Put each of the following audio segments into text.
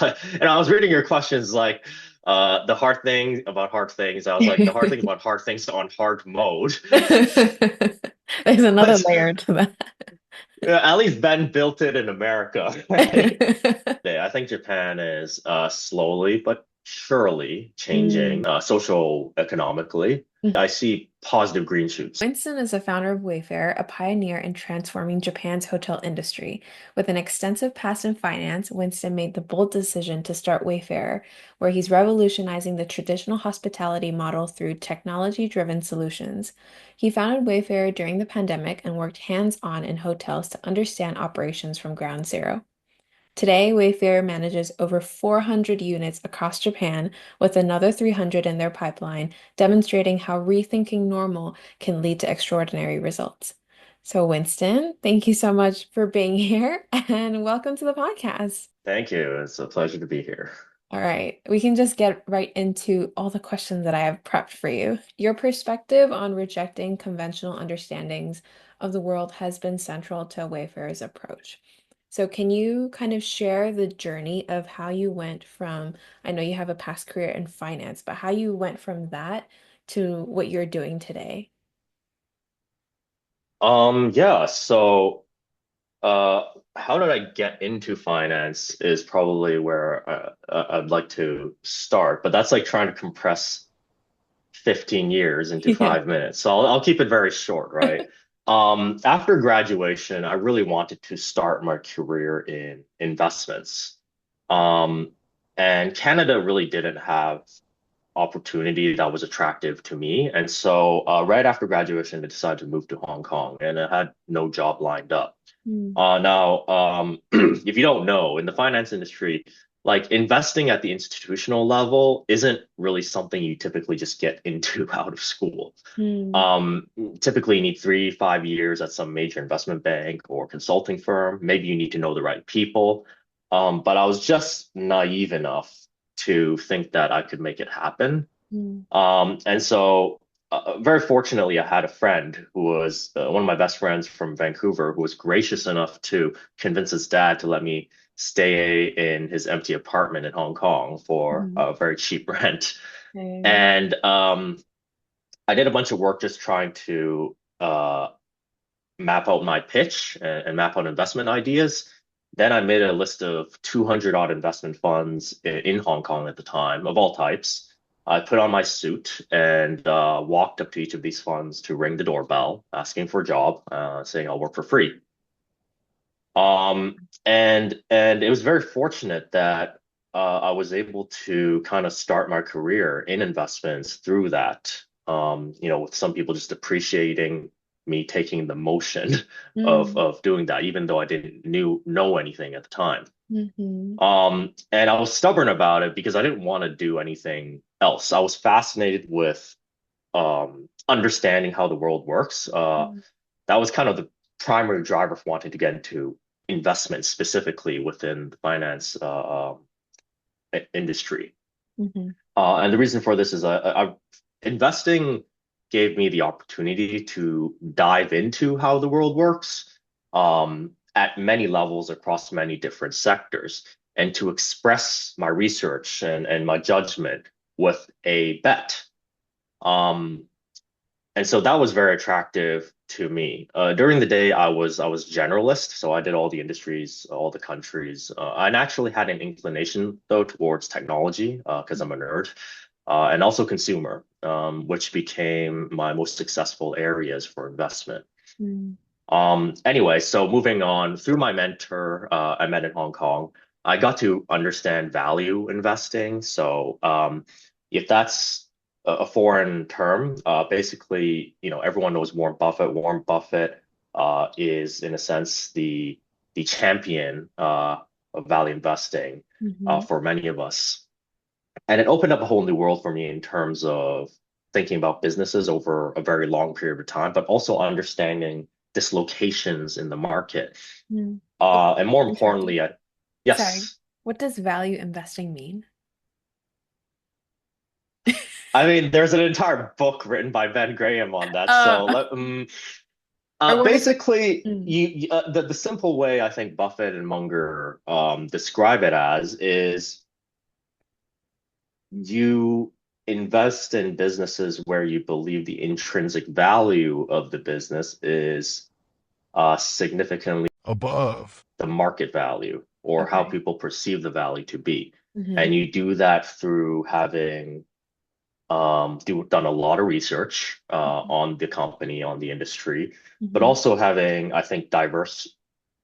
And I was reading your questions like the hard thing about hard things. I was like, the hard thing about hard things on hard mode. There's another But layer to at least Ben built it in America, right? that. Yeah, I think Japan is slowly but surely Mm. changing social economically. I see positive green shoots. Winston is the founder of Wayfarer, a pioneer in transforming Japan's hotel industry. With an extensive past in finance, Winston made the bold decision to start Wayfarer, where he's revolutionizing the traditional hospitality model through technology-driven solutions. He founded Wayfarer during the pandemic and worked hands-on in hotels to understand operations from ground zero. Today, Wayfair manages over 400 units across Japan, with another 300 in their pipeline, demonstrating how rethinking normal can lead to extraordinary results. So, Winston, thank you so much for being here and welcome to the podcast. Thank you. It's a pleasure to be here. All right, we can just get right into all the questions that I have prepped for you. Your perspective on rejecting conventional understandings of the world has been central to Wayfair's approach. So, can you kind of share the journey of how you went from, I know you have a past career in finance, but how you went from that to what you're doing today? Yeah, so uh how did I get into finance is probably where I'd like to start, but that's like trying to compress 15 years into Yeah. 5 minutes. So I'll keep it very short, right? After graduation, I really wanted to start my career in investments. Um, and Canada really didn't have opportunity that was attractive to me. And so right after graduation, I decided to move to Hong Kong and I had no job lined up. Mm. If you don't know, in the finance industry, like investing at the institutional level isn't really something you typically just get into out of school. Mm. Um, Typically you need 3, 5 years at some major investment bank or consulting firm. Maybe you need to know the right people. But I was just naive enough to think that I could make it happen. Mm. Very fortunately, I had a friend who was one of my best friends from Vancouver who was gracious enough to convince his dad to let me stay in his empty apartment in Hong Kong for Mm. a very cheap rent. Okay. And I did a bunch of work just trying to map out my pitch and map out investment ideas. Then I made a list of 200 odd investment funds in Hong Kong at the time, of all types. I put on my suit and walked up to each of these funds to ring the doorbell, asking for a job, saying I'll work for free. And it was very fortunate that I was able to kind of start my career in investments through that. With some people just appreciating me taking the motion Mm. of doing that, even though I didn't know anything at the time. Mhm. And I was stubborn about it because I didn't want to do anything else. I was fascinated with understanding how the world works. Mm. That was kind of the primary driver for wanting to get into investment specifically within the finance industry. Mhm. And the reason for this is investing gave me the opportunity to dive into how the world works at many levels across many different sectors and to express my research and my judgment with a bet. Um, and so that was very attractive to me. During the day, I was generalist, so I did all the industries, all the countries. I actually had an inclination though towards technology because I'm a nerd, and also consumer, which became my most successful areas for investment. Mm. Anyway, so moving on through my mentor, I met in Hong Kong. I got to understand value investing. So, if that's a foreign term, basically, everyone knows Warren Buffett. Warren Buffett is, in a sense, the champion of value investing Mhm. for many of us. And it opened up a whole new world for me in terms of thinking about businesses over a very long period of time, but also understanding dislocations in the market. Mm. Oh, And more interrupting. importantly, Sorry. yes, What does value investing mean? I mean, there's an entire book written by Ben Graham on that. Uh, So Or what is it? Basically, Mm, the simple way I think Buffett and Munger describe it as is you invest in businesses where you believe the intrinsic value of the business is significantly above. the market value or how okay. people perceive the value to be. Mm-hmm. And you do that through having done a lot of research on the company, on the industry, but Mm-hmm. also having, I think, diverse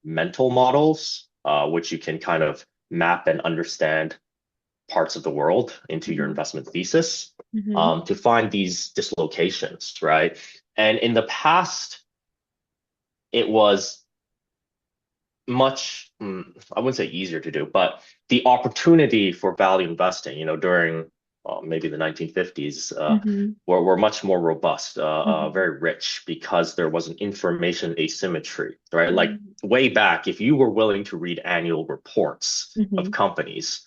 mental models, which you can kind of map and understand parts of the world into your Mm-hmm. investment thesis Mm-hmm. to find these dislocations, right? And in the past, it was much, I wouldn't say easier to do, but the opportunity for value investing, during maybe the 1950s, Mm-hmm. were much more robust, Mm-hmm. very rich because there was an information asymmetry, right? Like Mm-hmm. way back, if you were willing to read annual reports of Mm-hmm. companies,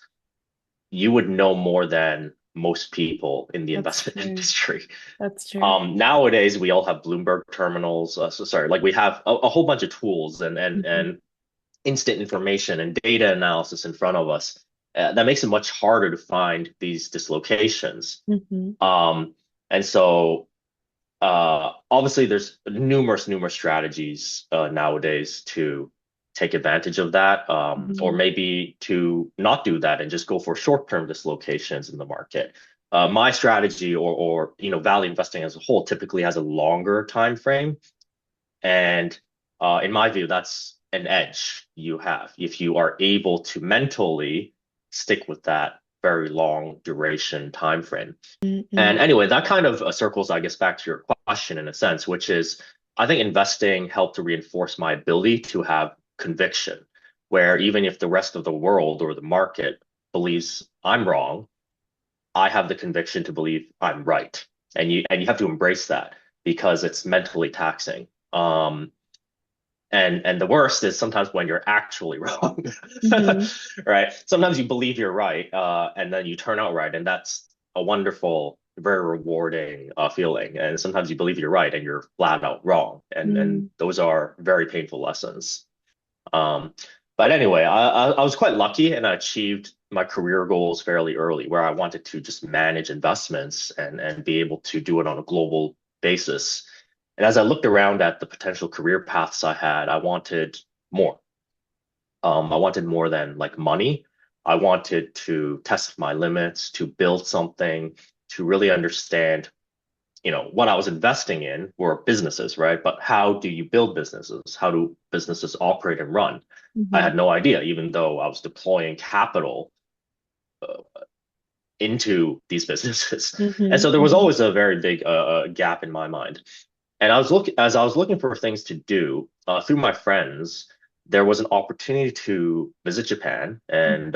you would know more than most people in the That's investment true. industry. That's true. Nowadays, we all have Bloomberg terminals. So sorry, like we have a whole bunch of tools Mm-hmm. and instant information and data analysis in front of us. That makes it much harder to find these dislocations. Mm-hmm. Um, and so obviously there's numerous strategies nowadays to take advantage of that, or Mm-hmm. maybe to not do that and just go for short-term dislocations in the market. My strategy or value investing as a whole typically has a longer time frame. And in my view, that's an edge you have if you are able to mentally stick with that very long duration time frame. Mm-hmm. And anyway, that kind of circles, I guess, back to your question in a sense, which is I think investing helped to reinforce my ability to have conviction, where even if the rest of the world or the market believes I'm wrong, I have the conviction to believe I'm right. And you have to embrace that because it's mentally taxing. And the worst is sometimes when you're actually wrong, Mm-hmm. right? Sometimes you believe you're right, and then you turn out right, and that's a wonderful, very rewarding feeling. And sometimes you believe you're right and you're flat out wrong, and Mm-hmm. those are very painful lessons. Um, but anyway, I was quite lucky, and I achieved my career goals fairly early, where I wanted to just manage investments and be able to do it on a global basis. And as I looked around at the potential career paths I had, I wanted more. I wanted more than like money. I wanted to test my limits, to build something, to really understand, what I was investing in were businesses, right? But how do you build businesses? How do businesses operate and run? I Mm-hmm. had no idea, even though I was deploying capital into these businesses. And Mm-hmm. so there was Mm-hmm. always a very big gap in my mind. And as I was looking for things to do through my friends, there was an opportunity to visit Japan and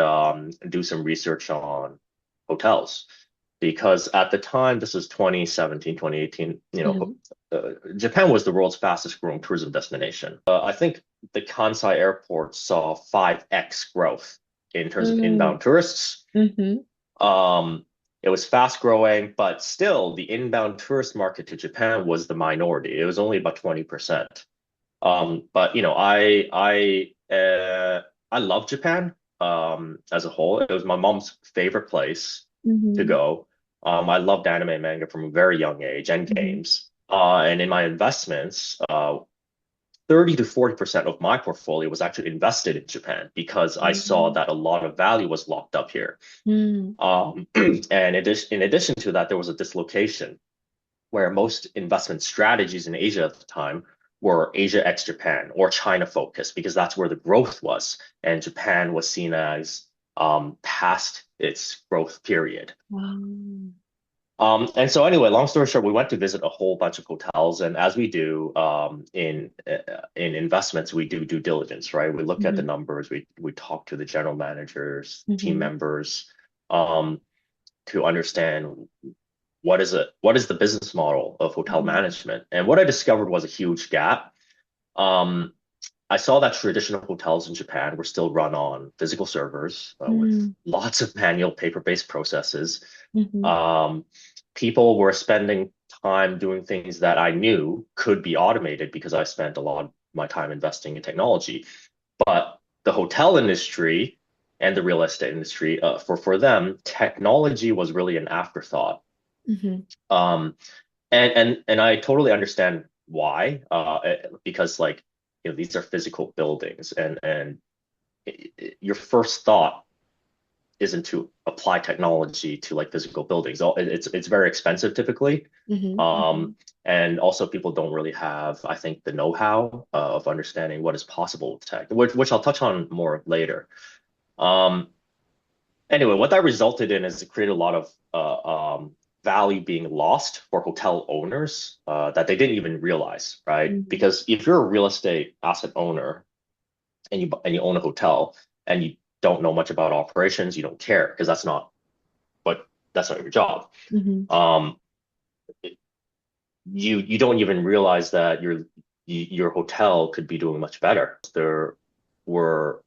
do some research on hotels. Because at the time, this was 2017, 2018, Mm-hmm. Japan was the world's fastest growing tourism destination. I think the Kansai airport saw 5x growth in terms of Mm-hmm. inbound tourists. Mm-hmm. um, it was fast growing, but still the inbound tourist market to Japan was the minority. It was only about 20%. But I love Japan as a whole. It was my mom's favorite place to Mm-hmm. go. I loved anime and manga from a very young age and Mm-hmm. games. And in my investments, 30 to 40% of my portfolio was actually invested in Japan because I saw Mm-hmm. that a lot of value was locked up here. And in addition to that, there was a dislocation where most investment strategies in Asia at the time were Asia ex Japan or China focused because that's where the growth was. And Japan was seen as past its growth period. Wow. And so anyway, long story short, we went to visit a whole bunch of hotels, and as we do in investments, we do due diligence, right? We look at the Mm-hmm. numbers, we talk to the general managers, team Mm-hmm. members, um, to understand what is the business model of hotel Mm-hmm. management. And what I discovered was a huge gap. Um, I saw that traditional hotels in Japan were still run on physical servers with lots of manual paper-based processes. Mm-hmm. Um, People were spending time doing things that I knew could be automated because I spent a lot of my time investing in technology. But the hotel industry and the real estate industry, for them, technology was really an afterthought. Hmm. Um, and I totally understand why, because like these are physical buildings, and your first thought isn't to apply technology to like physical buildings. It's very expensive typically. Hmm. Um, Hmm. and also people don't really have, I think, the know-how of understanding what is possible with tech, which I'll touch on more later. Um, anyway, what that resulted in is it created a lot of value being lost for hotel owners that they didn't even realize, right? Hmm. Because if you're a real estate asset owner and you own a hotel and you don't know much about operations, you don't care because but that's not your job. Hmm. Um, you don't even realize that your hotel could be doing much better. There were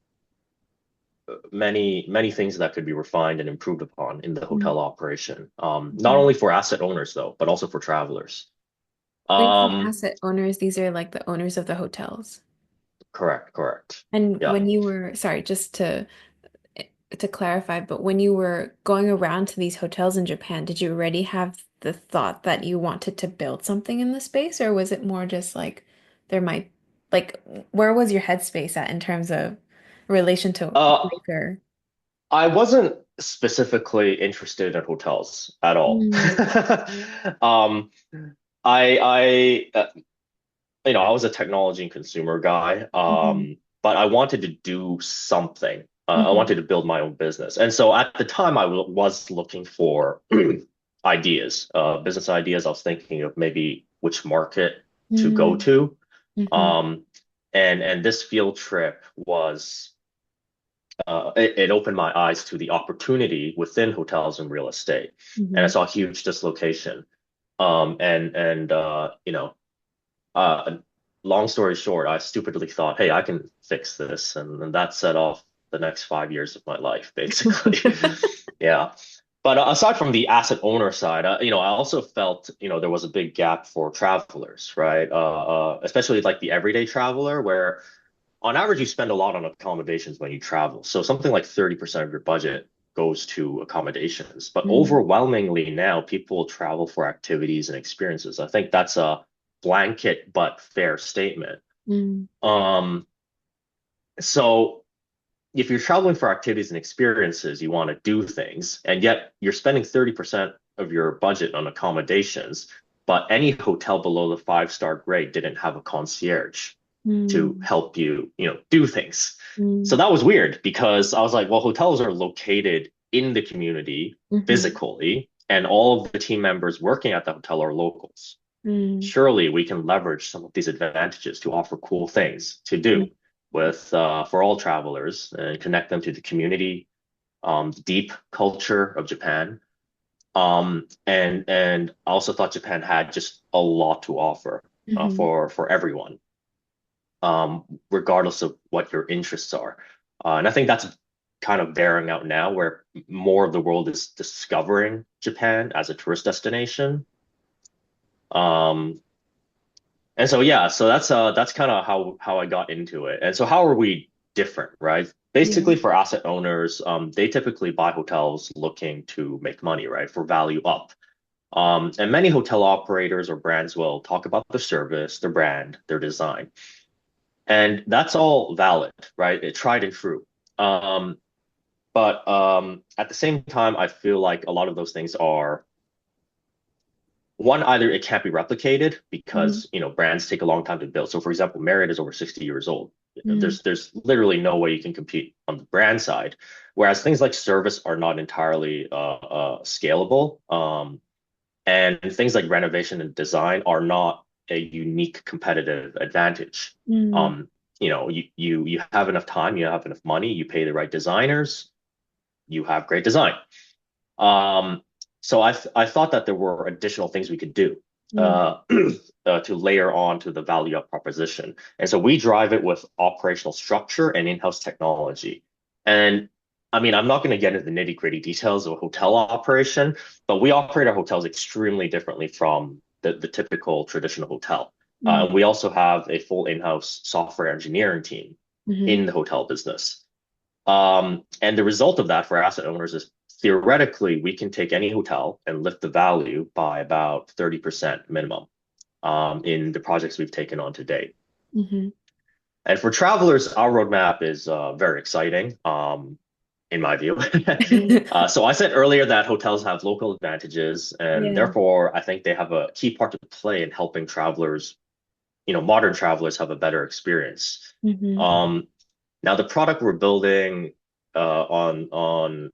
many things that could be refined and improved upon in the hotel operation. Not Hmm. only for asset owners though, but also for travelers. When you say Um, asset owners, these are like the owners of the hotels. correct. And Yeah. when you were, sorry, just to clarify, but when you were going around to these hotels in Japan, did you already have the thought that you wanted to build something in the space, or was it more just like there might, like, where was your headspace at in terms of relation to Uh, Quaker? I wasn't specifically interested in hotels at all. Mm. Um, I was a technology and consumer guy, Hmm. but I wanted to do something. I Hmm. wanted to build my own business. And so at the time, was looking for ideas, business ideas. I was thinking of maybe which market to go Mm. to. Hmm. Um, and this field trip it opened my eyes to the opportunity within hotels and real estate. And I Hmm. saw a huge dislocation. And uh, long story short, I stupidly thought, hey, I can fix this. And that set off the next 5 years of my life, basically. Yeah. But aside from the asset owner side, I also felt, there was a big gap for travelers, right? Especially like the everyday traveler, where on average, you spend a lot on accommodations when you travel. So something like 30% of your budget goes to accommodations. But Mm. overwhelmingly now, people travel for activities and experiences. I think that's a blanket but fair statement. Mm. Um, so if you're traveling for activities and experiences, you want to do things, and yet you're spending 30% of your budget on accommodations, but any hotel below the five-star grade didn't have a concierge to Mm. help you, do things. So Mm. that was weird because I was like, well, hotels are located in the community Hmm. physically, and all of the team members working at the hotel are locals. Mm. Surely we can leverage some of these advantages to offer cool things to do with for all travelers and connect them to the community, the deep culture of Japan. And I also thought Japan had just a lot to offer Hmm. for everyone, regardless of what your interests are. And I think that's kind of bearing out now, where more of the world is discovering Japan as a tourist destination. Um, And so yeah, so that's kind of how I got into it. And so how are we different, right? Yeah. Basically for asset owners, they typically buy hotels looking to make money, right? For value up. And many hotel operators or brands will talk about the service, their brand, their design. And that's all valid, right? It tried and true. Um, but at the same time, I feel like a lot of those things are one, either it can't be replicated Mm. because brands take a long time to build. So for example, Marriott is over 60 years old. Mm. There's literally no way you can compete on the brand side. Whereas things like service are not entirely scalable. And things like renovation and design are not a unique competitive advantage. Mm. Um, you have enough time, you have enough money, you pay the right designers, you have great design. Um, so I thought that there were additional things we could do Mm. uh, to layer on to the value up proposition. And so we drive it with operational structure and in-house technology. And I mean, I'm not going to get into the nitty-gritty details of a hotel operation, but we operate our hotels extremely differently from the typical traditional hotel. Mm-hmm. We also have a full in-house software engineering team Mm-hmm. in the hotel business. And the result of that for asset owners is theoretically we can take any hotel and lift the value by about 30% minimum in the projects we've taken on to date. Mm-hmm. And for travelers, our roadmap is very exciting, in my view. So I said earlier that hotels have local advantages, and Yeah. therefore I think they have a key part to play in helping travelers, modern travelers have a better experience. Mm-hmm. Um, Now the product we're building on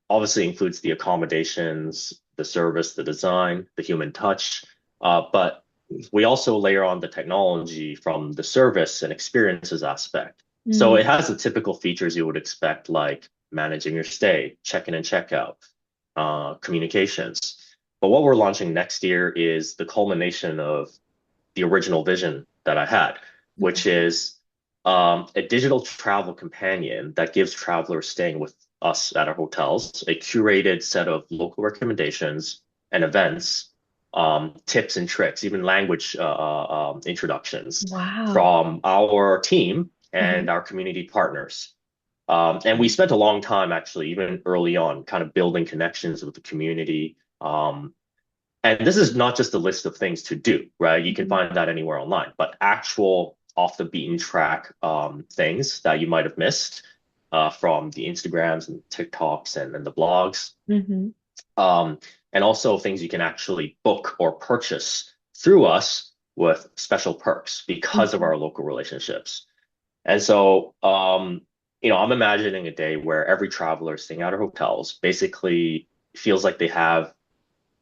obviously includes the accommodations, the service, the design, the human touch, but we also layer on the technology from the service and experiences aspect. So it Mm-hmm. has the typical features you would expect, like managing your stay, check-in and check-out, communications. But what we're launching next year is the culmination of the original vision that I had, which Okay. is a digital travel companion that gives travelers staying with us at our hotels a curated set of local recommendations and events, tips and tricks, even language introductions Wow. from our team Uh-huh. and our community partners. And we spent a long time actually, even early on, kind of building connections with the community. And this is not just a list of things to do, right? You can Mm-hmm. find that anywhere online, but actual off the beaten track things that you might have missed from the Instagrams and TikToks and the blogs, Mm-hmm. um, and also things you can actually book or purchase through us with special perks because of Mm-hmm. our local relationships. And so, I'm imagining a day where every traveler staying at our hotels basically feels like they have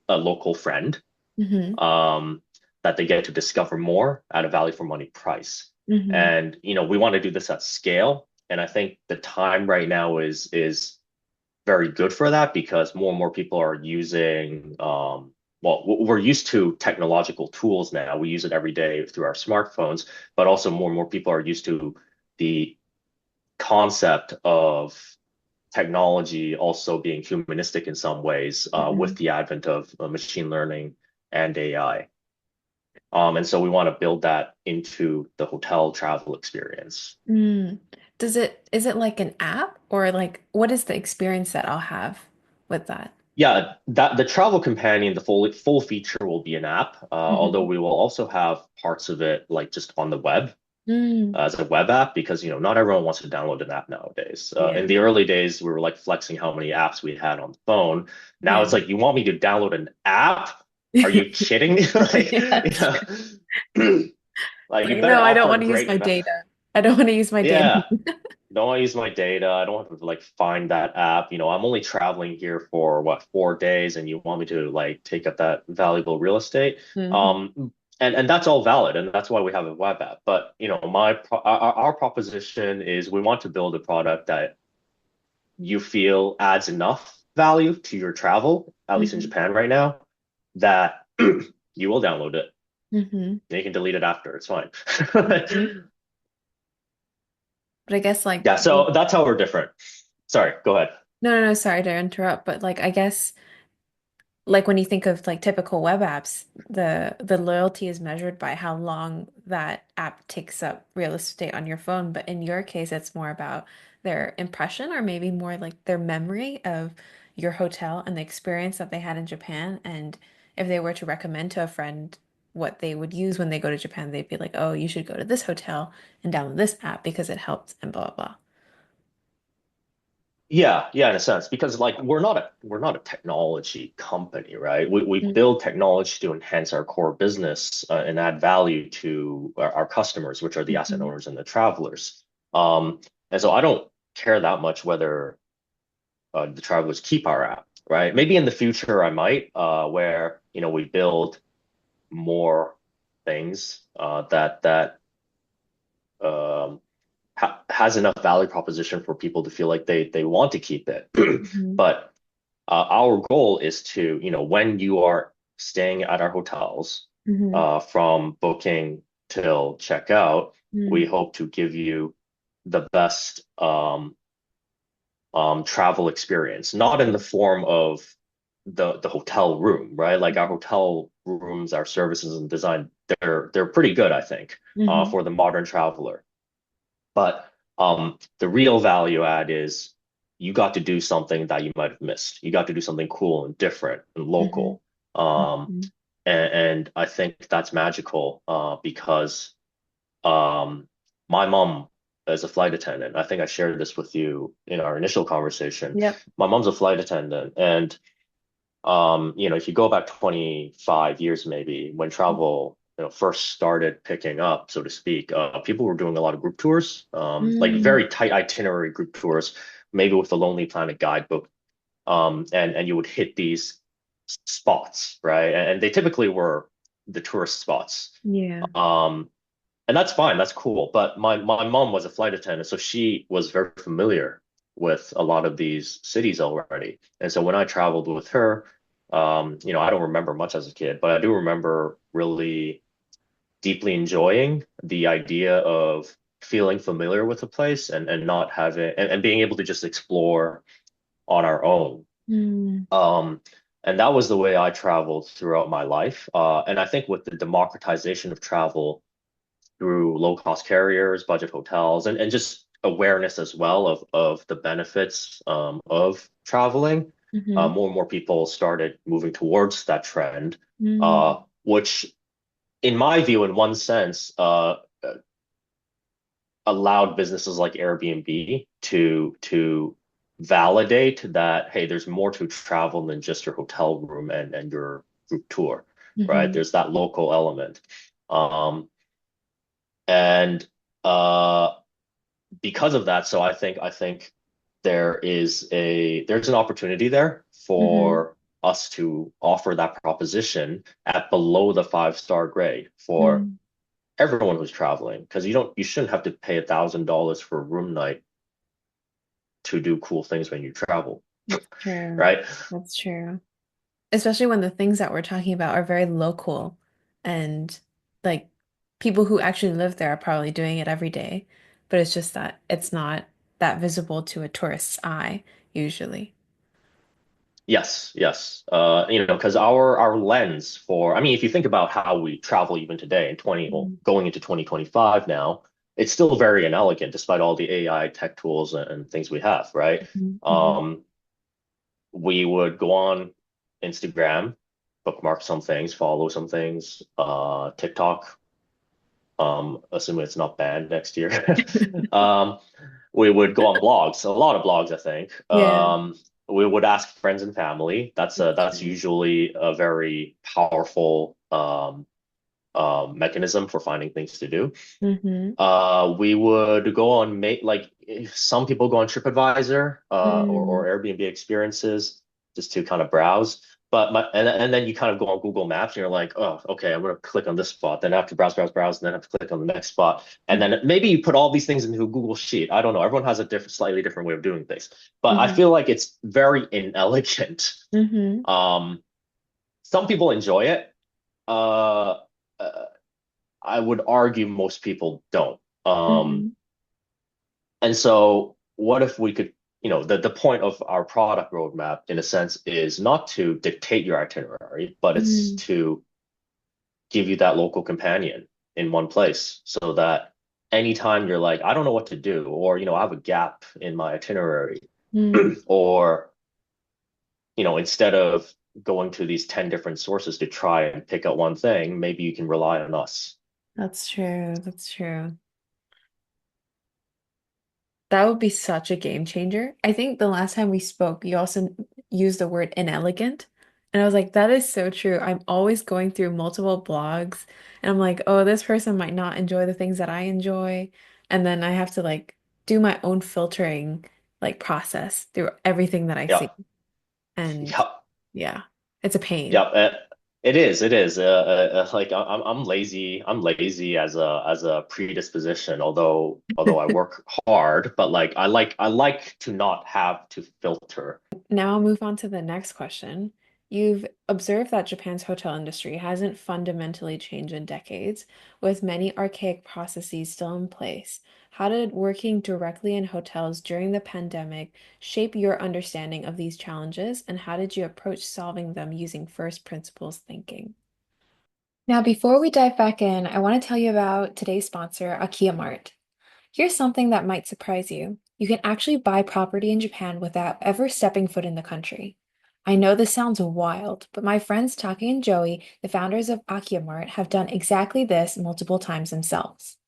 a local friend Mm-hmm. um, that they get to discover more at a value for money price. Mm-hmm. And we want to do this at scale. And I think the time right now is very good for that because more and more people are using well, we're used to technological tools now. We use it every day through our smartphones, but also more and more people are used to the concept of technology also being humanistic in some ways Mm-hmm. with the advent of machine learning and AI. And so we want to build that into the hotel travel experience. Mm. Is it like an app or like what is the experience that I'll have with that? Yeah, that the travel companion, the full feature will be an app, although Mm-hmm. we will also have parts of it like just on the web Mm. as a web app because not everyone wants to download an app nowadays. In Yeah. the early days, we were like flexing how many apps we had on the phone. Now Yeah. it's like you want me to download an app? Are you kidding me? Like, Yeah, true. like you Like, better no, I don't offer want a to use great, my data. I don't want to use my data. yeah. Don't want to use my data. I don't have to like find that app. I'm only traveling here for what, 4 days, and you want me to like take up that valuable real estate. Hmm. And that's all valid, and that's why we have a web app. But our proposition is we want to build a product that you feel adds enough value to your travel, at least in Hmm. Japan right now, that you will download it. Hmm. And you can delete it after. It's fine. Hmm. But I guess like Yeah, so that's how we're different. Sorry, go ahead. no, sorry to interrupt, but like I guess like when you think of like typical web apps, the loyalty is measured by how long that app takes up real estate on your phone. But in your case, it's more about their impression or maybe more like their memory of your hotel and the experience that they had in Japan. And if they were to recommend to a friend what they would use when they go to Japan, they'd be like, oh, you should go to this hotel and download this app because it helped and blah, blah, Yeah, yeah, in a sense, because like we're not a technology company, right? We blah. build technology to enhance our core business and add value to our customers, which are the asset Mm-hmm. owners and the travelers. And so I don't care that much whether the travelers keep our app, right? Maybe in the future I might, where we build more things that um, has enough value proposition for people to feel like they want to keep it. Mm-hmm. But our goal is to, when you are staying at our hotels, Mm-hmm. from booking till checkout, we Mm-hmm. hope to give you the best travel experience, not in the form of the hotel room, right? Like our hotel rooms, our services and design, they're pretty good, I think, Hmm. for the modern traveler. But the real value add is you got to do something that you might have missed. You got to do something cool and different and Hmm. local. Um, Hmm. and I think that's magical because my mom is a flight attendant. I think I shared this with you in our initial conversation. Yep. My mom's a flight attendant, and if you go back 25 years maybe, when travel, first started picking up, so to speak, people were doing a lot of group tours, like Mm. very tight itinerary group tours, maybe with the Lonely Planet guidebook, and you would hit these spots, right? And they typically were the tourist spots. Yeah. Um, and that's fine, that's cool. But my mom was a flight attendant, so she was very familiar with a lot of these cities already. And so when I traveled with her, I don't remember much as a kid, but I do remember really deeply enjoying the idea of feeling familiar with a place and not having and being able to just explore on our own. Mm. Um, and that was the way I traveled throughout my life. And I think with the democratization of travel through low cost carriers, budget hotels, and just awareness as well of the benefits of traveling. Hmm. More and more people started moving towards that trend, Mm. which, in my view, in one sense, allowed businesses like Airbnb to validate that, hey, there's more to travel than just your hotel room and your group tour, right? Hmm. There's that local element. And uh, because of that, so I think there's an opportunity there Hmm. for us to offer that proposition at below the 5-star grade for Mm. everyone who's traveling, because you shouldn't have to pay $1,000 for a room night to do cool things when you travel, That's true. right? That's true. Especially when the things that we're talking about are very local and like people who actually live there are probably doing it every day, but it's just that it's not that visible to a tourist's eye usually. Yes, yes. Because our lens for, I mean, if you think about how we travel even today in Mm. going into 2025 now, it's still very inelegant despite all the AI tech tools and things we have, right? Mhm. Mhm. Um, we would go on Instagram, bookmark some things, follow some things, TikTok, assuming it's not banned next year. Um, we would go on blogs, a lot of blogs, I think. Yeah, We would ask friends and family. that's That's true. usually a very powerful mechanism for finding things to do. Mm-hmm. We would go on like some people go on TripAdvisor or Mm. Airbnb experiences just to kind of browse. But and then you kind of go on Google Maps and you're like, oh, okay, I'm gonna click on this spot. Then I have to browse, and then I have to click on the next spot. And then maybe you put all these things into a Google Sheet. I don't know. Everyone has a slightly different way of doing things. But I Mm-hmm. feel like it's very inelegant. Mm-hmm. Um, some people enjoy it. Uh, uh, I would argue most people don't. Mm-hmm. And so what if we could, the point of our product roadmap, in a sense, is not to dictate your itinerary, but it's Mm-hmm. to give you that local companion in one place so that anytime you're like, I don't know what to do, or, I have a gap in my itinerary, Mm. or, instead of going to these 10 different sources to try and pick out one thing, maybe you can rely on us. That's true. That's true. That would be such a game changer. I think the last time we spoke, you also used the word inelegant. And I was like, that is so true. I'm always going through multiple blogs and I'm like, oh, this person might not enjoy the things that I enjoy. And then I have to like do my own filtering like process through everything that I see. Yep. And Yep. yeah, it's a pain. Yep, it is. It is. Like I'm lazy. I'm lazy as a predisposition. Although I work hard, but like I like to not have to filter. Now I'll move on to the next question. You've observed that Japan's hotel industry hasn't fundamentally changed in decades, with many archaic processes still in place. How did working directly in hotels during the pandemic shape your understanding of these challenges, and how did you approach solving them using first principles thinking? Now, before we dive back in, I want to tell you about today's sponsor, Akiyamart. Here's something that might surprise you. You can actually buy property in Japan without ever stepping foot in the country. I know this sounds wild, but my friends Taki and Joey, the founders of Akiyamart, have done exactly this multiple times themselves.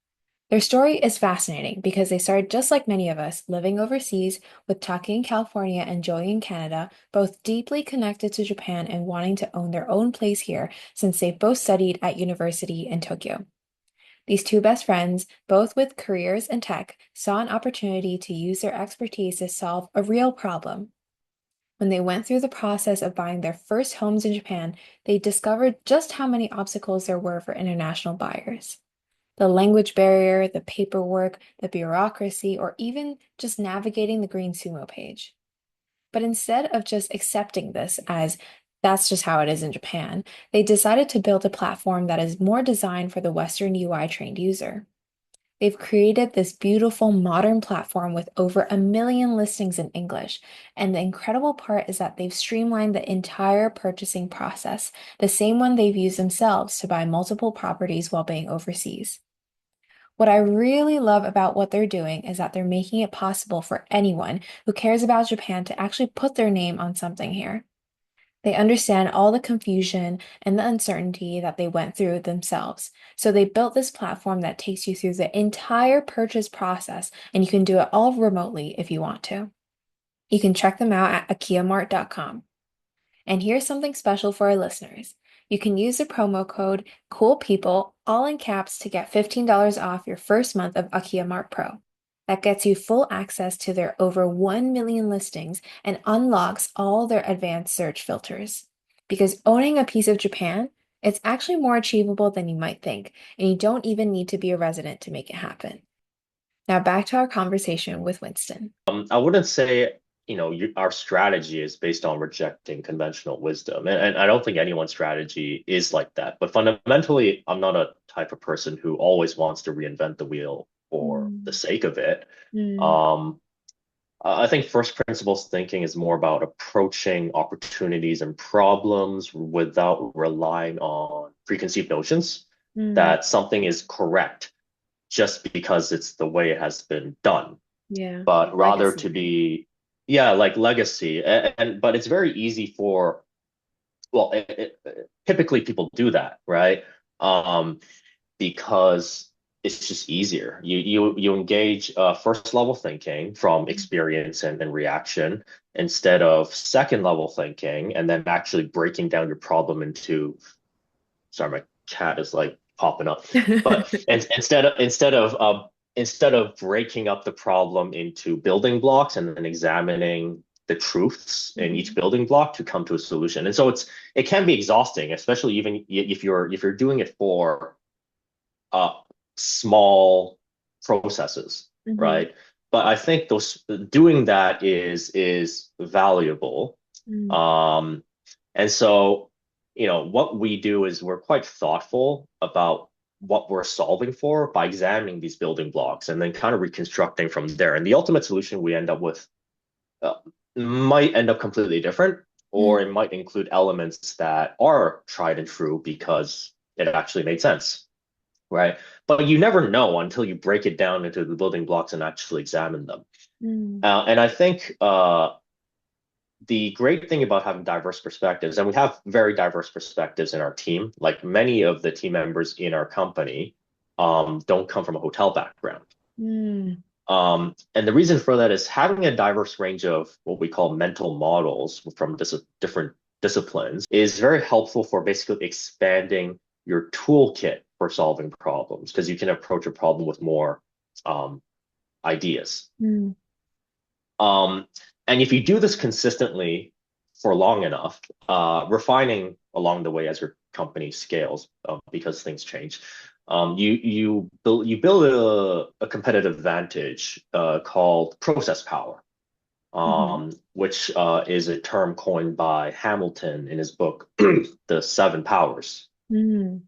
Their story is fascinating because they started just like many of us, living overseas, with Taki in California and Joey in Canada, both deeply connected to Japan and wanting to own their own place here since they both studied at university in Tokyo. These two best friends, both with careers in tech, saw an opportunity to use their expertise to solve a real problem. When they went through the process of buying their first homes in Japan, they discovered just how many obstacles there were for international buyers. The language barrier, the paperwork, the bureaucracy, or even just navigating the green sumo page. But instead of just accepting this as that's just how it is in Japan, they decided to build a platform that is more designed for the Western UI trained user. They've created this beautiful modern platform with over 1 million listings in English. And the incredible part is that they've streamlined the entire purchasing process, the same one they've used themselves to buy multiple properties while being overseas. What I really love about what they're doing is that they're making it possible for anyone who cares about Japan to actually put their name on something here. They understand all the confusion and the uncertainty that they went through themselves. So they built this platform that takes you through the entire purchase process, and you can do it all remotely if you want to. You can check them out at akiyamart.com. And here's something special for our listeners. You can use the promo code COOLPEOPLE, all in caps, to get $15 off your first month of Akiyamart Pro. That gets you full access to their over 1 million listings and unlocks all their advanced search filters. Because owning a piece of Japan, it's actually more achievable than you might think, and you don't even need to be a resident to make it happen. Now back to our conversation with Winston. I wouldn't say, our strategy is based on rejecting conventional wisdom. And I don't think anyone's strategy is like that. But fundamentally, I'm not a type of person who always wants to reinvent the wheel for the Mm, sake of it. mm, Um, I think first principles thinking is more about approaching opportunities and problems without relying on preconceived notions mm. that something is correct just because it's the way it has been done, Yeah, but like rather legacy, to right? be, yeah, like legacy. And but it's very easy for, well, typically people do that, right? Um, because it's just easier. You engage first level thinking from experience and reaction instead of second level thinking, and then actually breaking down your problem into, sorry, my cat is like popping up. But instead of breaking up the problem into building blocks and then examining the truths in each Mhm. building block to come to a solution. And so it can be exhausting, especially even if you're doing it for uh small processes, Mhm. right? But I think those doing that is valuable. Mm, Um, and so, what we do is we're quite thoughtful about what we're solving for by examining these building blocks and then kind of reconstructing from there. And the ultimate solution we end up with uh, might end up completely different, or mm, it might include elements that are tried and true because it actually made sense, right? But you never know until you break it down into the building blocks and actually examine them. mm, And I think the great thing about having diverse perspectives, and we have very diverse perspectives in our team, like many of the team members in our company don't come from a hotel background. mm, And the reason for that is having a diverse range of what we call mental models from different disciplines is very helpful for basically expanding your toolkit for solving problems because you can approach a problem with more um, ideas. mm, Um, and if you do this consistently for long enough, refining along the way as your company scales, because things change, you build a competitive advantage called process power, mhm, which is a term coined by Hamilton in his book, The Seven Powers. mm,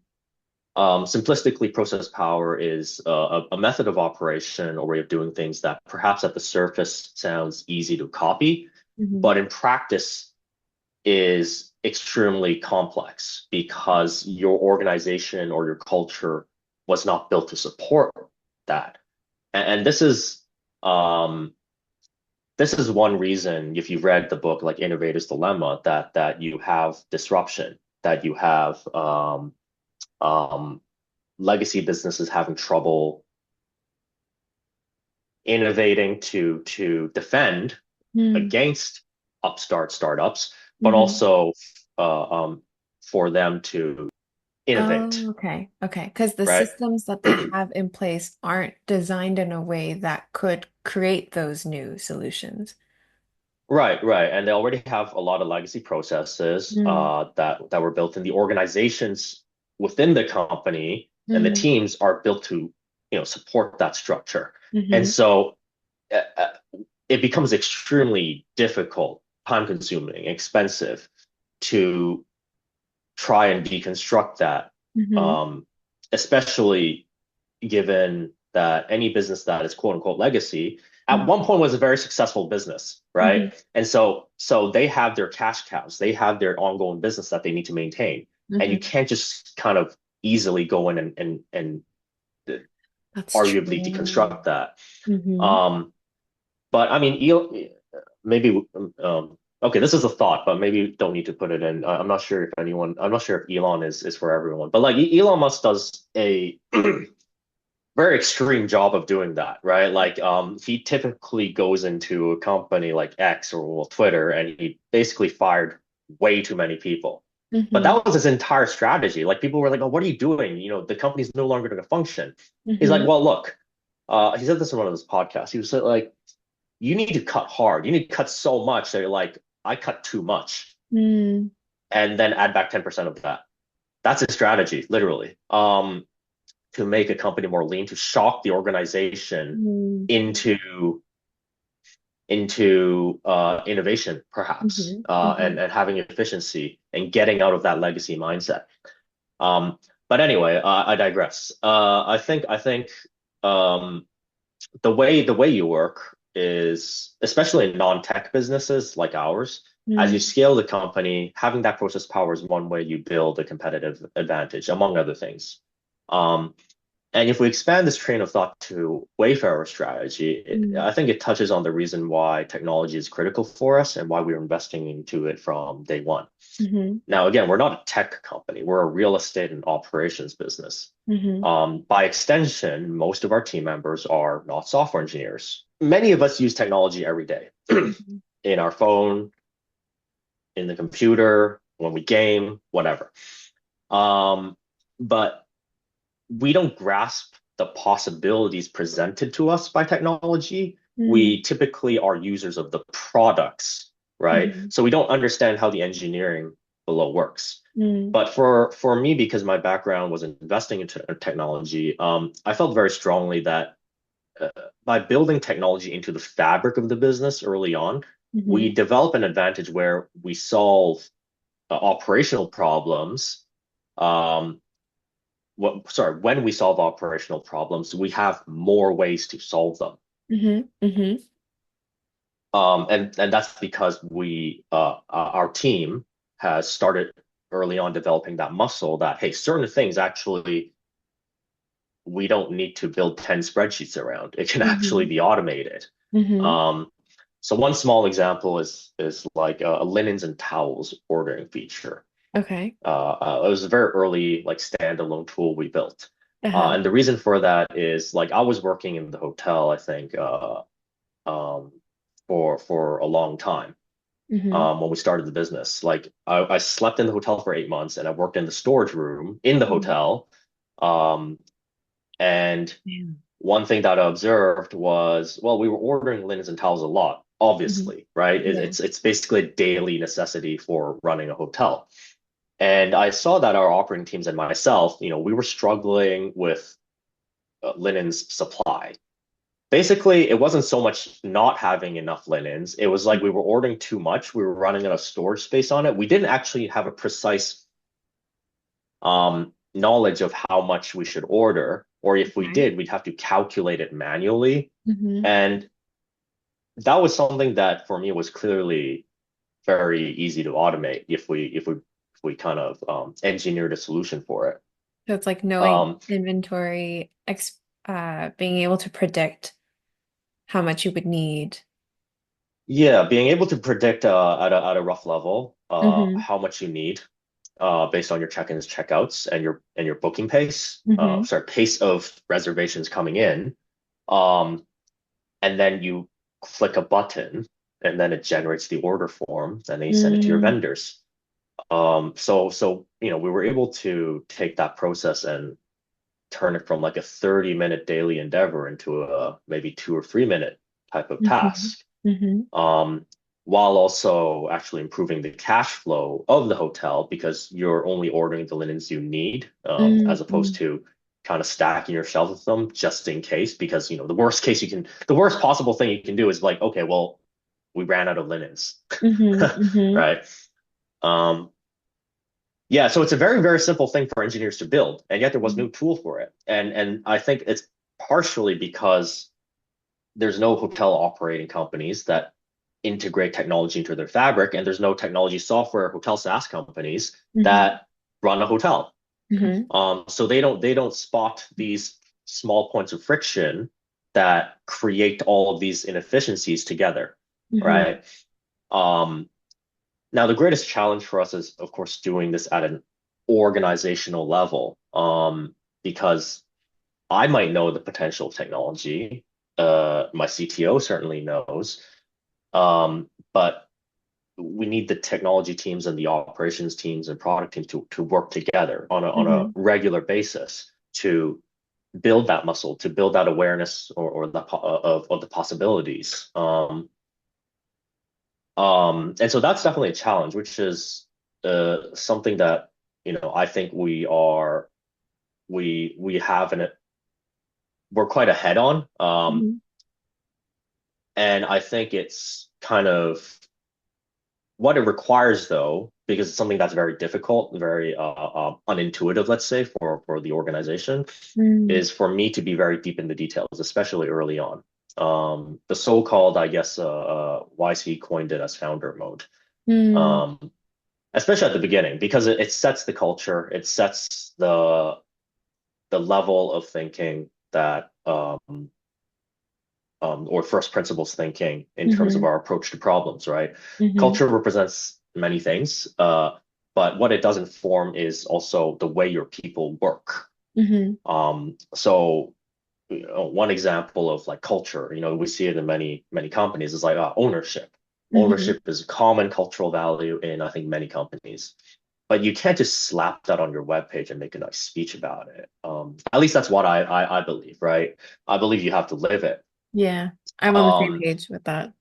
Simplistically, process power is a method of operation or way of doing things that perhaps at the surface sounds easy to copy, mhm, but in practice is extremely complex because your organization or your culture was not built to support that. And um, this is one reason, if you've read the book like Innovator's Dilemma, that you have disruption, that you have um, legacy businesses having trouble innovating to defend Mm. against upstart startups, but Mm-hmm. also for them to innovate, Oh, okay. Okay. Because the right? systems that they have in place aren't designed in a way that could create those new solutions. Right, right. And they already have a lot of legacy processes Mm. that were built in the organizations within the company, and the Mm-hmm. teams are built to, support that structure. And Mm-hmm. so it becomes extremely difficult, time consuming, expensive to try and deconstruct that, Mm-hmm. um, especially given that any business that is quote unquote legacy at one point was a very successful business, Mm-hmm. right? And so they have their cash cows, they have their ongoing business that they need to maintain, and you Mm-hmm. can't just kind of easily go in and That's arguably true. deconstruct that. Mm-hmm. Um, but I mean, maybe okay, this is a thought, but maybe you don't need to put it in. I'm not sure if Elon is for everyone, but like Elon Musk does a very extreme job of doing that, right? Like he typically goes into a company like X or well, Twitter and he basically fired way too many people. But Mm-hmm. that was his entire strategy. Like people were like, "Oh, what are you doing? The company's no longer going to function." He's like, Mm-hmm. "Well, look." He said this in one of his podcasts. He was like, "You need to cut hard. You need to cut so much that you're like, I cut too much, Mm-hmm. and then add back 10% of that." That's his strategy, literally. To make a company more lean, to shock the organization into innovation, perhaps, Mm-hmm. Mm-hmm. and having efficiency and getting out of that legacy mindset. But anyway, I digress. I think um, the way you work is, especially in non-tech businesses like ours, as you Mm-hmm. scale the company, having that process power is one way you build a competitive advantage, among other things. Um, and if we expand this train of thought to Wayfarer strategy, I think it touches on the reason why technology is critical for us and why we're investing into it from day one. Mm-hmm. Now, again, we're not a tech company, we're a real estate and operations business. Mm-hmm. By extension, most of our team members are not software engineers. Many of us use technology every day Mm-hmm. in our phone, in the computer, when we game, whatever. Um, but we don't grasp the possibilities presented to us by technology. We typically are users of the products, right? Mm-hmm. So we don't understand how the engineering below works. Mm-hmm. But for me, because my background was investing into technology, I felt very strongly that uh, by building technology into the fabric of the business early on, Mm-hmm. we develop an advantage where we solve operational problems um, when we solve operational problems, we have more ways to solve them. Mm-hmm. Mm-hmm. And that's because our team has started early on developing that muscle that, hey, certain things actually we don't need to build 10 spreadsheets around. It can actually Mm-hmm. be automated. Mm-hmm. Um, so one small example is like a linens and towels ordering feature. Okay. It was a very early like standalone tool we built. Uh-huh. And the reason for that is like I was working in the hotel, I think, um, for a long time Mm-hmm. when we started the business. Like I slept in the hotel for 8 months and I worked in the storage room in the Mm-hmm. hotel. Um, and Yeah. one thing that I observed was, well, we were ordering linens and towels a lot, Mm-hmm. obviously, right? Yeah. It's basically a daily necessity for running a hotel. And I saw that our operating teams and myself, we were struggling with linens supply. Basically, it wasn't so much not having enough linens. It was like we were ordering too much. We were running out of storage space on it. We didn't actually have a precise knowledge of how much we should order, or if we Okay. did, we'd have to calculate it manually. Mm-hmm. And that was something that for me was clearly very easy to automate if we kind of engineered a solution for it. So it's like knowing Um, inventory, ex being able to predict how much you would need. yeah, being able to predict at a rough level Hmm. how much you need based on your check-ins, checkouts, and your booking pace, Hmm. pace of reservations coming in, um, and then you click a button, and then it generates the order form, and then you send it to your Mm. vendors. So we were able to take that process and turn it from like a 30-minute daily endeavor into a maybe 2 or 3 minute type of Hmm. task, Hmm. um, while also actually improving the cash flow of the hotel because you're only ordering the linens you need, as opposed Hmm. to kind of stacking your shelves with them just in case. Because the worst possible thing you can do is like, okay, well, we ran out of linens, Hmm. Hmm. right? Um, yeah, so it's a very, very simple thing for engineers to build, and yet there was no tool for it. And I think it's partially because there's no hotel operating companies that integrate technology into their fabric, and there's no technology software hotel SaaS companies Hmm. that run a hotel. Hmm. So they don't spot these small points of friction that create all of these inefficiencies together, Hmm. right? Um, Now the greatest challenge for us is, of course, doing this at an organizational level, because I might know the potential of technology. My CTO certainly knows, but we need the technology teams and the operations teams and product teams to work together on a Hmm. regular basis to build that muscle, to build that awareness or of the possibilities. And so that's definitely a challenge, which is something that I think we have we're quite ahead on. Hmm. And I think it's kind of what it requires, though, because it's something that's very difficult, very unintuitive, let's say, for the organization, Hmm. is for me to be very deep in the details, especially early on. The so-called, I guess, YC coined it as founder mode, Hmm. um, especially at the beginning, because it sets the culture, it sets the level of thinking that or first principles thinking in terms of Hmm. our approach to problems, right? Hmm. Culture represents many things, but what it does inform is also the way your people work. Hmm. So one example of like culture, we see it in many companies is like ownership. Hmm. Ownership is a common cultural value in I think many companies. But you can't just slap that on your webpage and make a nice speech about it. At least that's what I believe, right? I believe you have to live it. Yeah, I'm on the same Um, page with that.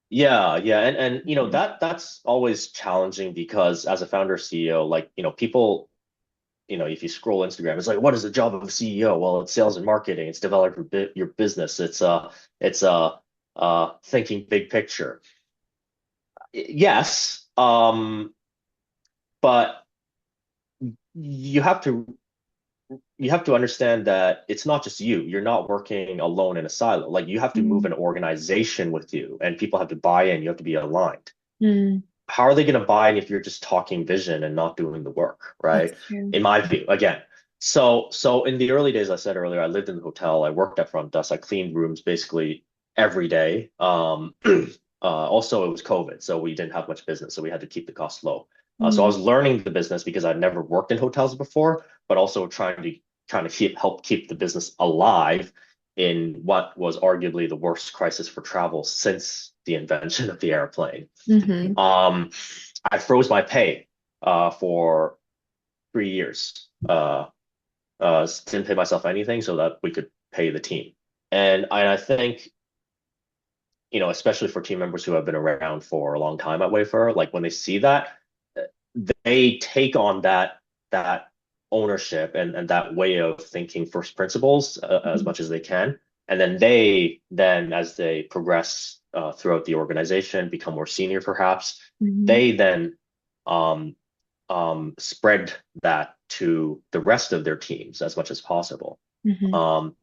yeah, yeah, and Mhm. that's always challenging because as a founder CEO, like people, if you scroll Instagram, it's like, what is the job of a CEO? Well, it's sales and marketing, it's developing your business, it's thinking big picture. Yes, but you have to you have to understand that it's not just you. You're not working alone in a silo. Like you have to move an Mm. organization with you, and people have to buy in. You have to be aligned. Mm. How are they going to buy in if you're just talking vision and not doing the work, right? That's true. In my view, again. So in the early days, I said earlier, I lived in the hotel. I worked at front desk. I cleaned rooms basically every day. Also, it was COVID, so we didn't have much business, so we had to keep the costs low. So I Mm. was learning the business because I'd never worked in hotels before, but also trying to kind of help keep the business alive in what was arguably the worst crisis for travel since the invention of the airplane. Hmm. Um, I froze my pay for 3 years. Didn't pay myself anything so that we could pay the team. And I think, especially for team members who have been around for a long time at Wayfarer, like when they see that, they take on that ownership and that way of thinking first principles as Hmm. much as they can. And then as they progress throughout the organization, become more senior perhaps, Hmm. they then um, spread that to the rest of their teams as much as possible. Hmm. Um,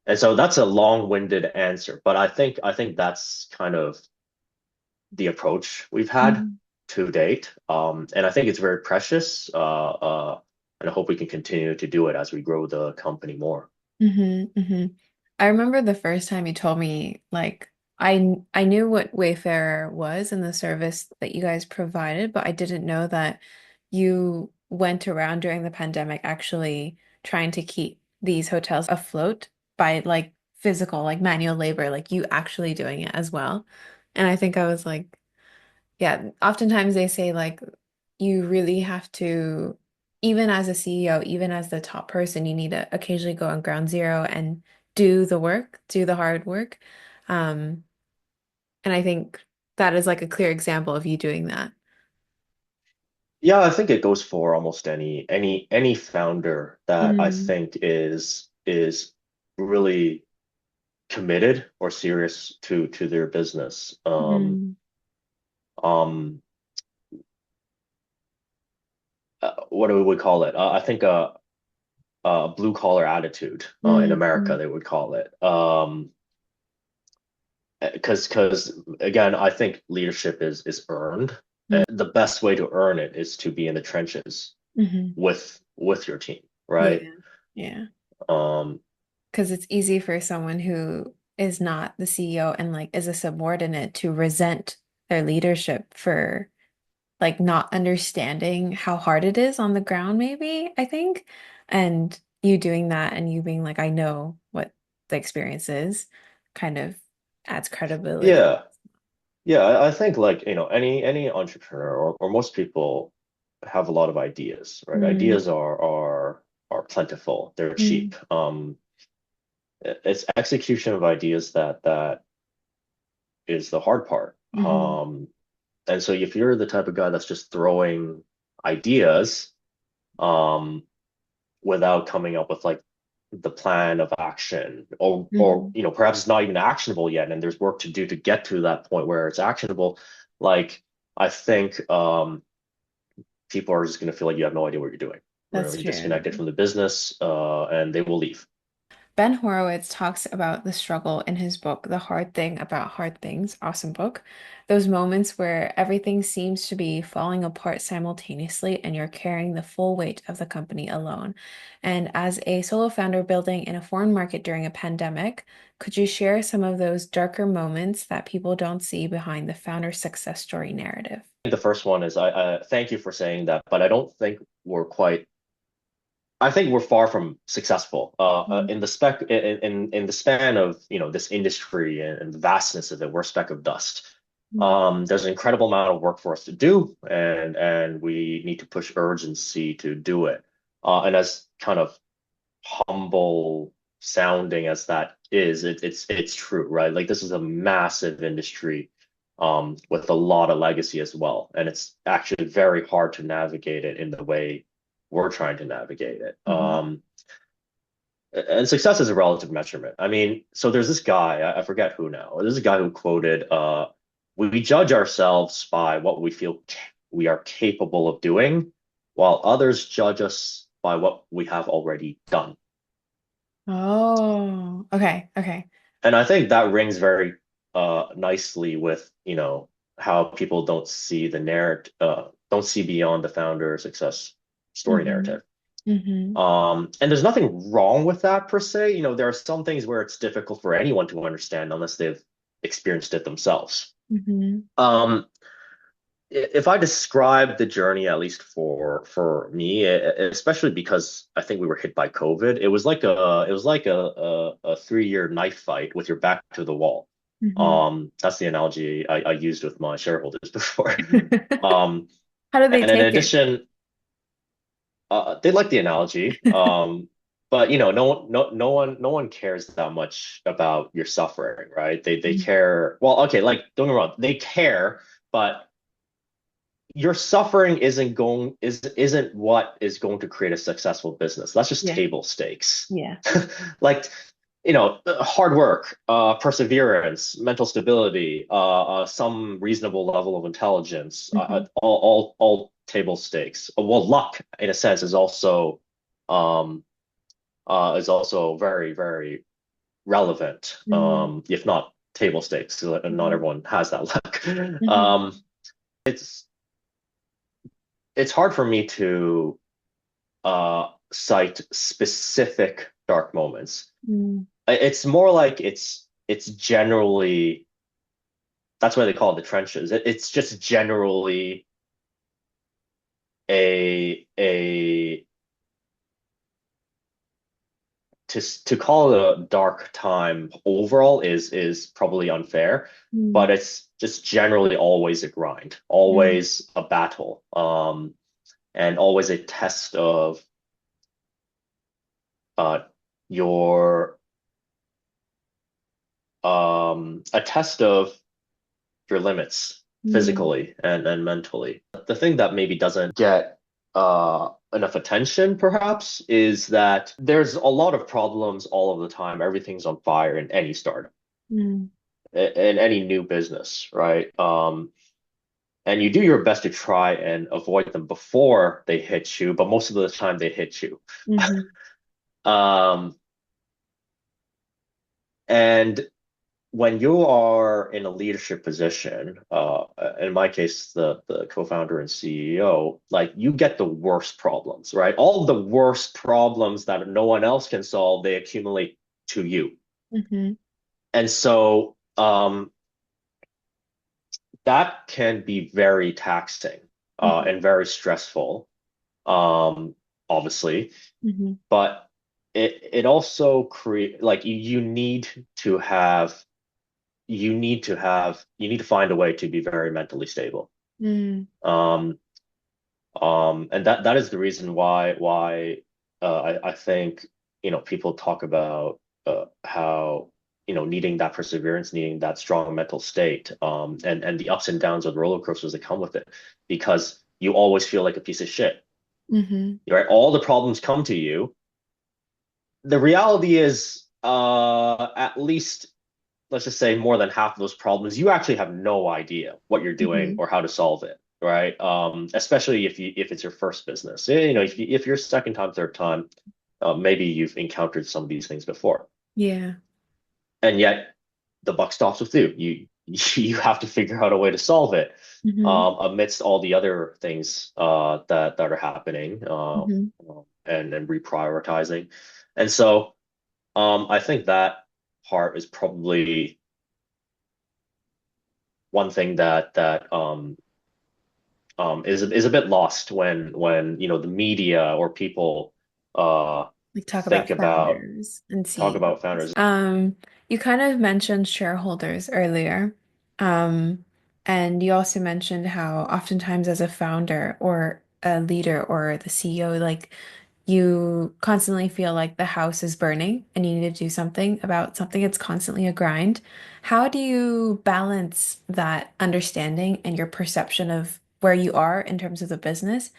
and so that's a long-winded answer, but I think that's kind of the approach we've had Mhm. to date. And I think it's very precious. And I hope we can continue to do it as we grow the company more. Hmm. I remember the first time you told me, like, I knew what Wayfarer was and the service that you guys provided, but I didn't know that you went around during the pandemic actually trying to keep these hotels afloat by like physical, like manual labor, like you actually doing it as well. And I think I was like, yeah, oftentimes they say like you really have to, even as a CEO, even as the top person, you need to occasionally go on ground zero and do the work, do the hard work. Um, and I think that is like a clear example of you doing that. Yeah, I think it goes for almost any founder that I Mm, think is really committed or serious to their business. mm, Um, what do we call it? I think a blue collar attitude in mm, America mm, they would call it. Because again, I think leadership is earned. mm, The best way to earn it is to be in the trenches mhm. with your team, right? Yeah. Yeah. Um, Because it's easy for someone who is not the CEO and like is a subordinate to resent their leadership for like not understanding how hard it is on the ground, maybe, I think. And you doing that and you being like, I know what the experience is, kind of adds credibility. yeah, yeah. I think like any entrepreneur or most people have a lot of ideas, right? Mm, Ideas are plentiful. They're mm, cheap. It's execution of ideas that is the hard part. mhm, And so if you're the type of guy that's just throwing ideas, um, without coming up with like the plan of action, or mhm. perhaps it's not even actionable yet, and there's work to do to get to that point where it's actionable. Like I think people are just going to feel like you have no idea what you're doing. That's Really true. disconnected from the business, and they will leave. Ben Horowitz talks about the struggle in his book, The Hard Thing About Hard Things. Awesome book. Those moments where everything seems to be falling apart simultaneously and you're carrying the full weight of the company alone. And as a solo founder building in a foreign market during a pandemic, could you share some of those darker moments that people don't see behind the founder success story narrative? The first one is I thank you for saying that, but I don't think we're quite. I think we're far from successful in the spec in the span of this industry and the vastness of it. We're a speck of dust. Mhm. There's an incredible amount of work for us to do, and we need to push urgency to do it. And as kind of humble sounding as that is, it's true, right? Like this is a massive industry with a lot of legacy as well, and it's actually very hard to navigate it in the way we're trying to navigate it. Mhm. And success is a relative measurement. I mean, so there's this guy, I forget who now. There's a guy who quoted, we judge ourselves by what we feel we are capable of doing, while others judge us by what we have already done. Oh, okay, okay. And I think that rings very nicely with, how people don't see the narrative, don't see beyond the founder success story Hmm. narrative. Hmm. And there's nothing wrong with that per se. There are some things where it's difficult for anyone to understand unless they've experienced it themselves. Hmm. Um, if I describe the journey, at least for me, especially because I think we were hit by COVID, it was like a 3 year knife fight with your back to the wall. Hmm. That's the analogy I used with my shareholders before. Um, How do they and in take it? addition, they like the analogy, but no one cares that much about your suffering, right? They care. Well, okay, like don't get me wrong, they care, but your suffering isn't what is going to create a successful business. That's just Yeah. table stakes. Yeah. Like, hard work, perseverance, mental stability, some reasonable level of intelligence, Hmm. all table stakes. Well, luck, in a sense, is also very, very relevant, Hmm. if not. table stakes. So not Mhm. everyone has that luck. Mhm. It's it's hard for me to cite specific dark moments. Mm. It's more like it's generally that's why they call it the trenches. It's just generally a to call it a dark time overall is probably unfair, Mm. but it's just generally always a grind, Mm. always a battle, and always a test of uh your a test of your limits Mm. physically and mentally. The thing that maybe doesn't get enough attention perhaps is that there's a lot of problems all of the time. Everything's on fire in any startup, Mm. in any new business, right? And you do your best to try and avoid them before they hit you, but most of the time they hit you. Mhm. Um, and when you are in a leadership position, in my case, the co-founder and CEO, like you get the worst problems, right? All the worst problems that no one else can solve, they accumulate to you. Mhm. And so that can be very taxing Mhm. and very stressful, um, obviously, Mhm. but it also create like you need to have you need to find a way to be very mentally stable. Mm. Um, and that is the reason why I think people talk about how needing that perseverance, needing that strong mental state, and the ups and downs of the roller coasters that come with it, because you always feel like a piece of shit, Mhm. right? All the problems come to you. The reality is, at least let's just say more than half of those problems, you actually have no idea what you're doing Mhm. or how to solve it, right? Especially if it's your first business. If you're second time, third time, maybe you've encountered some of these things before, Yeah. and yet the buck stops with you. You have to figure out a way to solve it Mhm. amidst all the other things that are happening Mhm. and reprioritizing. And so I think that part is probably one thing that is a bit lost when the media or people Like talk think about about founders and talk about CEOs. founders. You kind of mentioned shareholders earlier. Um, and you also mentioned how oftentimes as a founder or a leader or the CEO, like you constantly feel like the house is burning and you need to do something about something. It's constantly a grind. How do you balance that understanding and your perception of where you are in terms of the business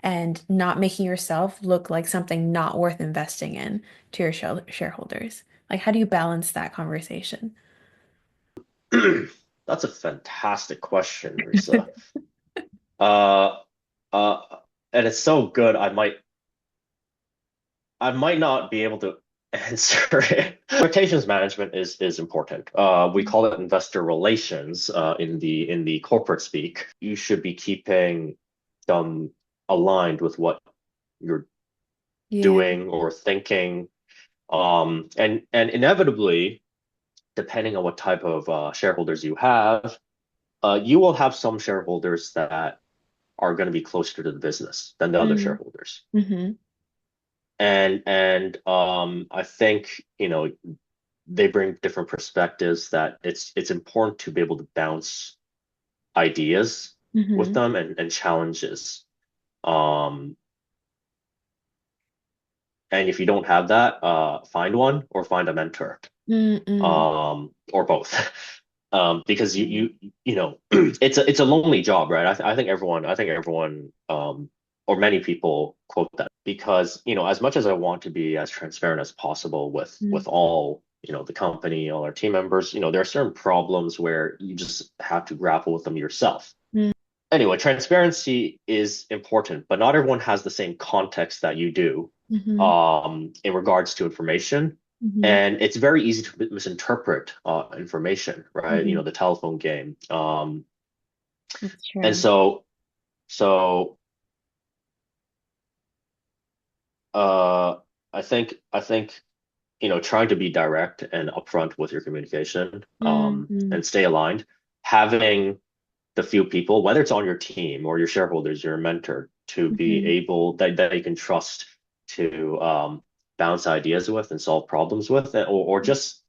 and not making yourself look like something not worth investing in to your shareholders? Like, how do you balance that conversation? That's a fantastic question, Risa. Uh, uh, and it's so good. I might not be able to answer it. Expectations management is important. We call it investor relations in the corporate speak. You should be keeping them aligned with what you're Yeah. doing or thinking. And inevitably, depending on what type of shareholders you have, you will have some shareholders that are going to be closer to the business than the other Mm. shareholders. Hmm. And I think, they bring different perspectives that it's important to be able to bounce ideas with Hmm. them and challenges. Um, and if you don't have that, find one or find a mentor. Mm-mm. Or both. Because it's a lonely job, right? I think everyone, or many people quote that because, as much as I want to be as transparent as possible with all, the company, all our team members, there are certain problems where you just have to grapple with them yourself. Anyway, transparency is important, but not everyone has the same context that you do, Mm-hmm. in regards to information. Hmm. and it's very easy to misinterpret information, right? Hmm. The telephone game. That's And true. so uh, I think trying to be direct and upfront with your communication, Mm-hmm. and stay aligned, having the few people, whether it's on your team or your shareholders, your mentor, to be Hmm. able that you can trust to bounce ideas with and solve problems with, or just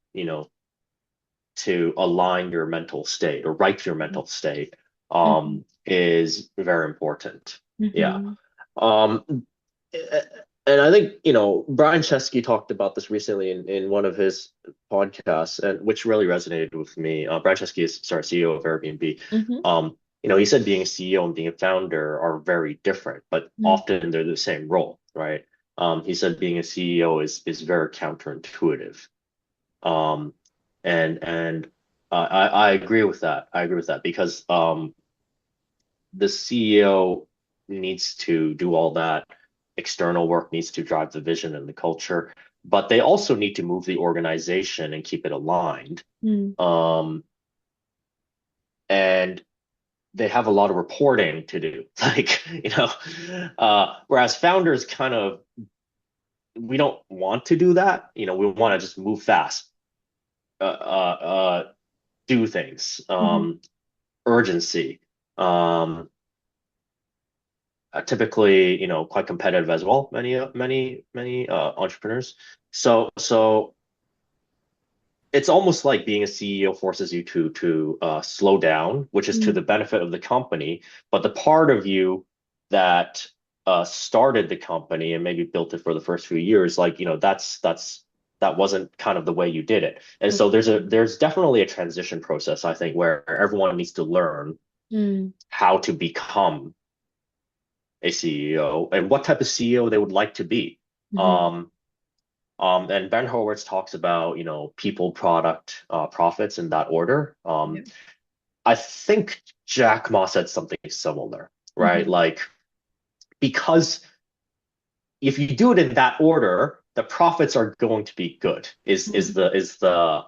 to align your mental state or right your mental state Hmm. is very important. Yeah. Hmm. Um, and I think, Brian Chesky talked about this recently in one of his podcasts, and which really resonated with me. Brian Chesky is, sorry, CEO of Airbnb. Hmm. He said being a CEO and being a founder are very different, but Hmm. often they're the same role, right? He said being a CEO is very counterintuitive. Um, and I agree with that. I agree with that because the CEO needs to do all that external work, needs to drive the vision and the culture, but they also need to move the organization and keep it aligned. Hmm. Um, and they have a lot of reporting to do. Like, whereas founders kind of, we don't want to do that. We want to just move fast, do things, Hmm. urgency. Um, Typically, quite competitive as well. Many entrepreneurs. So it's almost like being a CEO forces you to slow down, which is to Hmm. the benefit of the company. But the part of you that started the company and maybe built it for the first few years, like that wasn't kind of the way you did it. And That's so there's a true. there's definitely a transition process, I think, where everyone needs to learn Hmm. how to become a CEO and what type of CEO they would like to be. Hmm. Um, and Ben Horowitz talks about, people, product, profits in that order. Yeah. I think Jack Ma said something similar, right? Hmm. Like, because if you do it in that order, the profits are going to be good, is the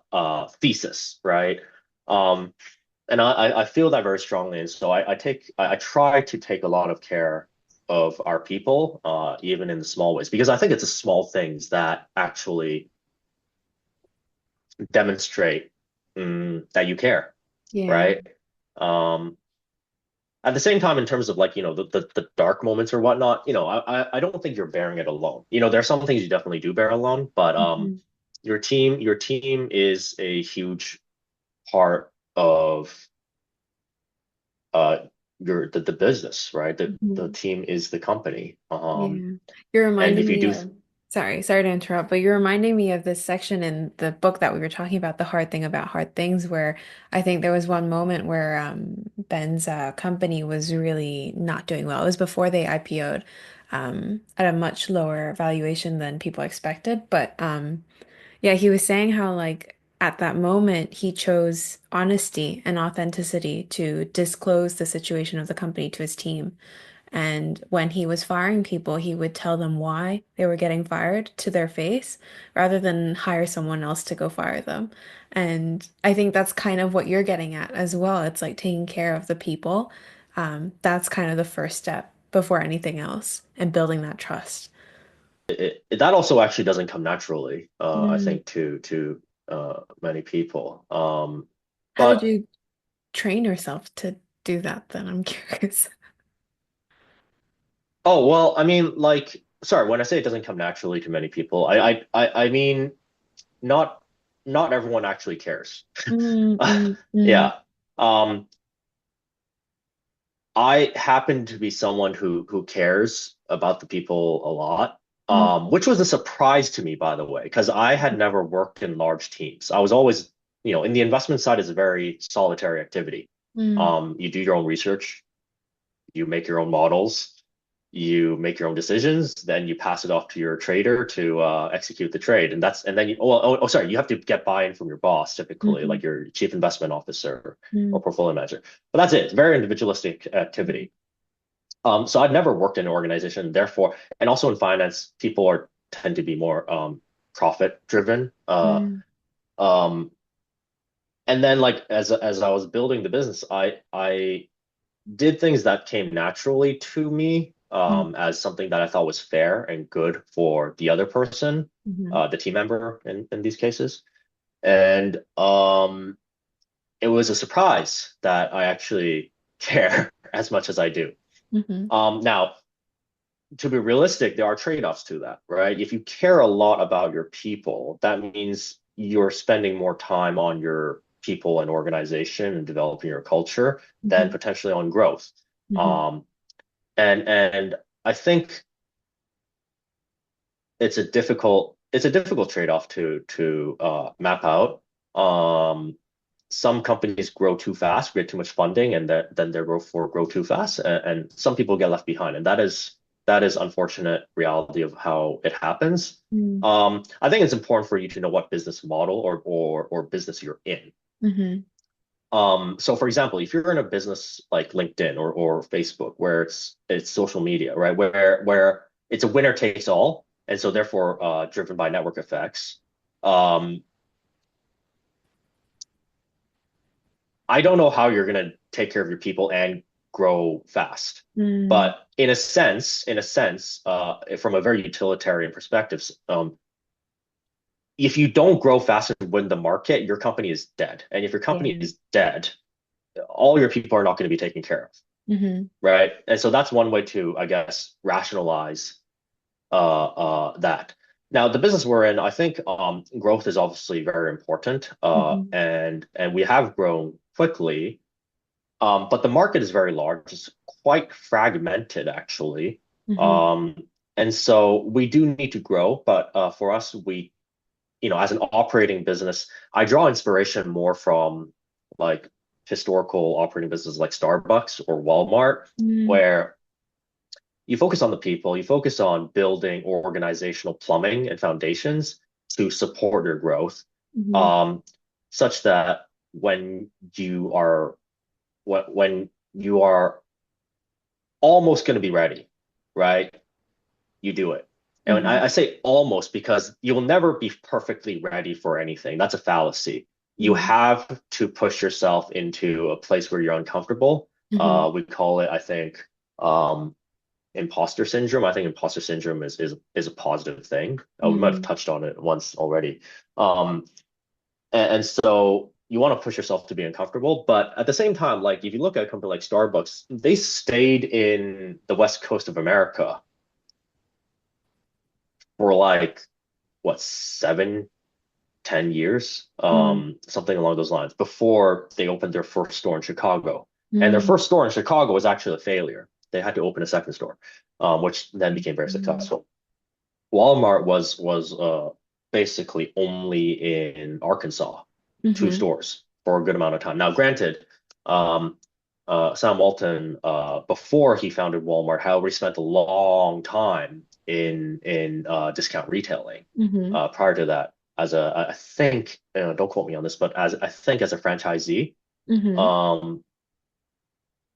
thesis, right? Um, and I feel that very strongly. And so I try to take a lot of care of our people, even in the small ways, because I think it's the small things that actually demonstrate that you care, Yeah. right? Um, at the same time, in terms of like, the dark moments or whatnot, I don't think you're bearing it alone. There are some things you definitely do bear alone, but Hmm. your team is a huge part of uh the business, right? The Hmm. team is the company. Yeah. You're And if reminding you me do, of, sorry to interrupt, but you're reminding me of this section in the book that we were talking about, The Hard Thing About Hard Things, where I think there was one moment where Ben's company was really not doing well. It was before they IPO'd at a much lower valuation than people expected. But yeah, he was saying how, like, at that moment, he chose honesty and authenticity to disclose the situation of the company to his team. And when he was firing people, he would tell them why they were getting fired to their face rather than hire someone else to go fire them. And I think that's kind of what you're getting at as well. It's like taking care of the people. That's kind of the first step before anything else and building that trust. that also actually doesn't come naturally, I Mm. think, to many people. How did But you train yourself to do that then? I'm curious. oh well, I mean, like, sorry, when I say it doesn't come naturally to many people, I mean not not everyone actually cares. Mm, mm, mm, Yeah. Um, I happen to be someone who cares about the people a lot, mm, which was a surprise to me, by the way, because I had never worked in large teams. I was always, in the investment side is a very solitary activity. mm, You do your own research, you make your own models, you make your own decisions, then you pass it off to your trader to execute the trade, and then sorry, you have to get buy-in from your boss, typically, mm, like your chief investment officer or mm, portfolio manager. But that's it. It's a very individualistic mm, activity. So I'd never worked in an organization, therefore, and also in finance, people tend to be more profit driven. Mm, Um, and then like as I was building the business, I did things that came naturally to me mm, as something that I thought was fair and good for the other person, mhm, the team member in these cases. And it was a surprise that I actually care as much as I do. mhm. Now, to be realistic, there are trade-offs to that, right? If you care a lot about your people, that means you're spending more time on your people and organization and developing your culture than Mhm, potentially on growth. mhm, Um, and I think it's a difficult trade-off to map out. Um, some companies grow too fast, get too much funding, and then their growth will grow too fast, and some people get left behind, and that is unfortunate reality of how it happens. mm, I think it's important for you to know what business model or business you're in. mhm. So for example, if you're in a business like LinkedIn or Facebook, where it's social media, right? Where it's a winner takes all, and so therefore driven by network effects. Um, I don't know how you're gonna take care of your people and grow fast. Mm, But in a sense, from a very utilitarian perspective, if you don't grow fast and win the market, your company is dead. And if your company yeah. is dead, all your people are not going to be taken care of. Mhm, Right? And so that's one way to, I guess, rationalize that. Now, the business we're in, I think growth is obviously very important, mhm, and we have grown quickly, but the market is very large. It's quite fragmented, actually, mhm, um, and so we do need to grow. But for us, as an operating business, I draw inspiration more from like historical operating businesses like Starbucks or Walmart, mm, where you focus on the people, you focus on building organizational plumbing and foundations to support your growth, mhm, um, such that when you are almost going to be ready, right? You do it. And mhm, I say almost because you'll never be perfectly ready for anything. That's a fallacy. You mhm, have to push yourself into a place where you're uncomfortable. mhm, We call it, I think, um, imposter syndrome. I think imposter syndrome is a positive thing. We might have mm, touched on it once already. And so you want to push yourself to be uncomfortable, but at the same time, like if you look at a company like Starbucks, they stayed in the West Coast of America for like what, 7, 10 years, mm, something along those lines, before they opened their first store in Chicago. And their mm, first store in Chicago was actually a failure. They had to open a second store, which then became very mm, successful. Walmart was basically only in Arkansas, two mhm, stores for a good amount of time. Now, granted, um, Sam Walton, before he founded Walmart, had already spent a long time in discount retailing. mhm, Prior to that, I think, don't quote me on this, but as I think as a franchisee. mhm, Um,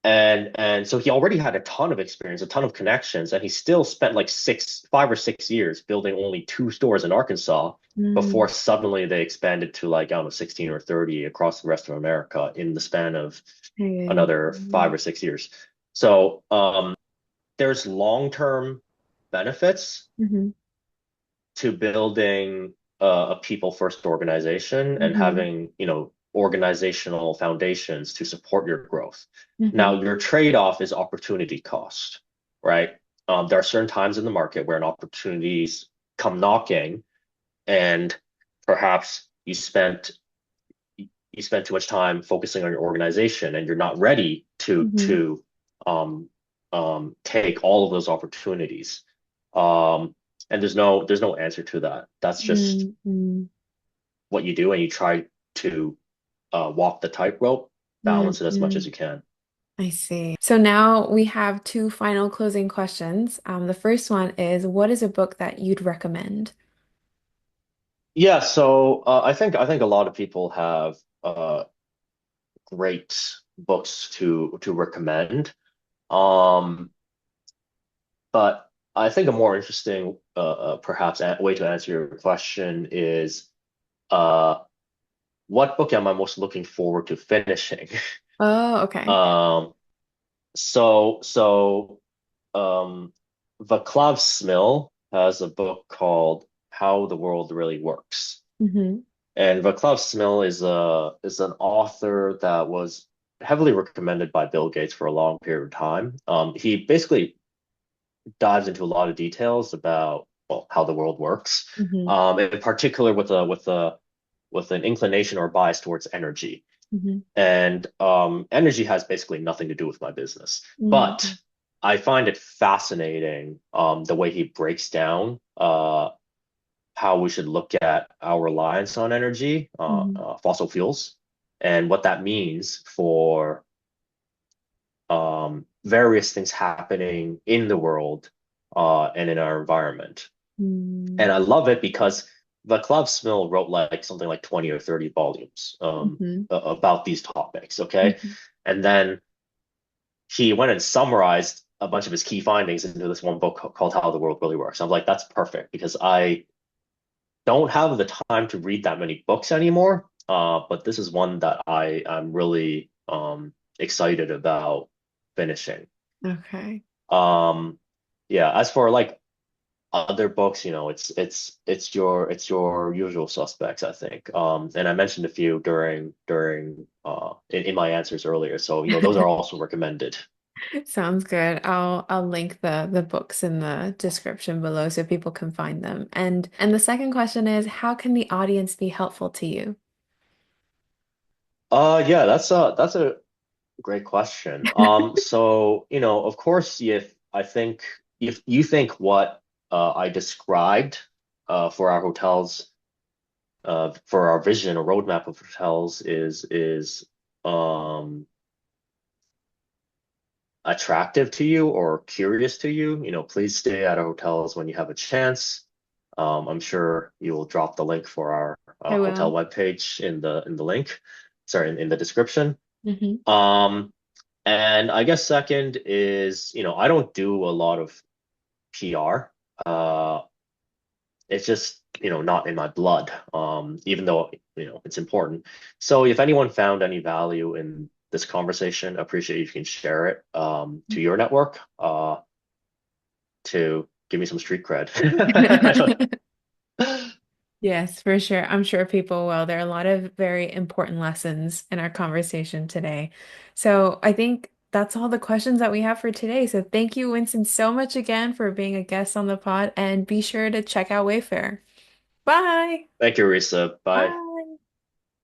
and so he already had a ton of experience, a ton of connections, and he still spent like 5 or 6 years building only two stores in Arkansas mm, before suddenly they expanded to like, I don't know, 16 or 30 across the rest of America in the span of okay, another 5 or 6 years. So there's long-term benefits mhm, to building a people-first organization and mhm, having, organizational foundations to support your growth. mhm, Now, your trade-off is opportunity cost, right? There are certain times in the market where an opportunities come knocking, and perhaps you spent too much time focusing on your organization, and you're not ready to mhm, to um, take all of those opportunities. Um, and there's no answer to that. That's just mm, mm, what you do, and you try to walk the tightrope, mm, balance it as much as mm. you can. I see. So now we have two final closing questions. The first one is, what is a book that you'd recommend? Yeah, so I think a lot of people have great books to recommend. Um, but I think a more interesting, perhaps way to answer your question is, uh, what book am I most looking forward to finishing? Oh, okay. Um, so Vaclav Smil has a book called How the World Really Works. Hmm. And Vaclav Smil is an author that was heavily recommended by Bill Gates for a long period of time. He basically dives into a lot of details about well how the world works, Hmm. in particular with an inclination or bias towards energy. Hmm. And energy has basically nothing to do with my business, but Hmm. I find it fascinating the way he breaks down how we should look at our reliance on energy, Hmm. fossil fuels, and what that means for various things happening in the world and in our environment. Hmm. And I love it because Vaclav Smil wrote like something like 20 or 30 volumes Hmm. about these topics, okay? Hmm. And then he went and summarized a bunch of his key findings into this one book called How the World Really Works. I'm like, that's perfect because I don't have the time to read that many books anymore. But this is one that I'm really excited about finishing. Okay. Um, yeah, as for like other books, it's your usual suspects, I think. And I mentioned a few during in my answers earlier. So, those are also recommended. Sounds good. I'll link the books in the description below so people can find them. And the second question is, how can the audience be helpful to you? Yeah, that's a great question. So, of course, if you think what I described for our hotels, for our vision or roadmap of hotels is um attractive to you or curious to you, please stay at our hotels when you have a chance. I'm sure you will drop the link for our I hotel will. webpage in the link, sorry, in the description. Hmm. Um, and I guess second is, I don't do a lot of PR. It's just, not in my blood, even though, it's important. So if anyone found any value in this conversation, appreciate if you can share it to your network to give me some street cred. I don't, Yes, for sure. I'm sure people will. There are a lot of very important lessons in our conversation today. So I think that's all the questions that we have for today. So thank you, Winston, so much again for being a guest on the pod, and be sure to check out Wayfair. Bye. Thank you, Risa. Bye. Bye.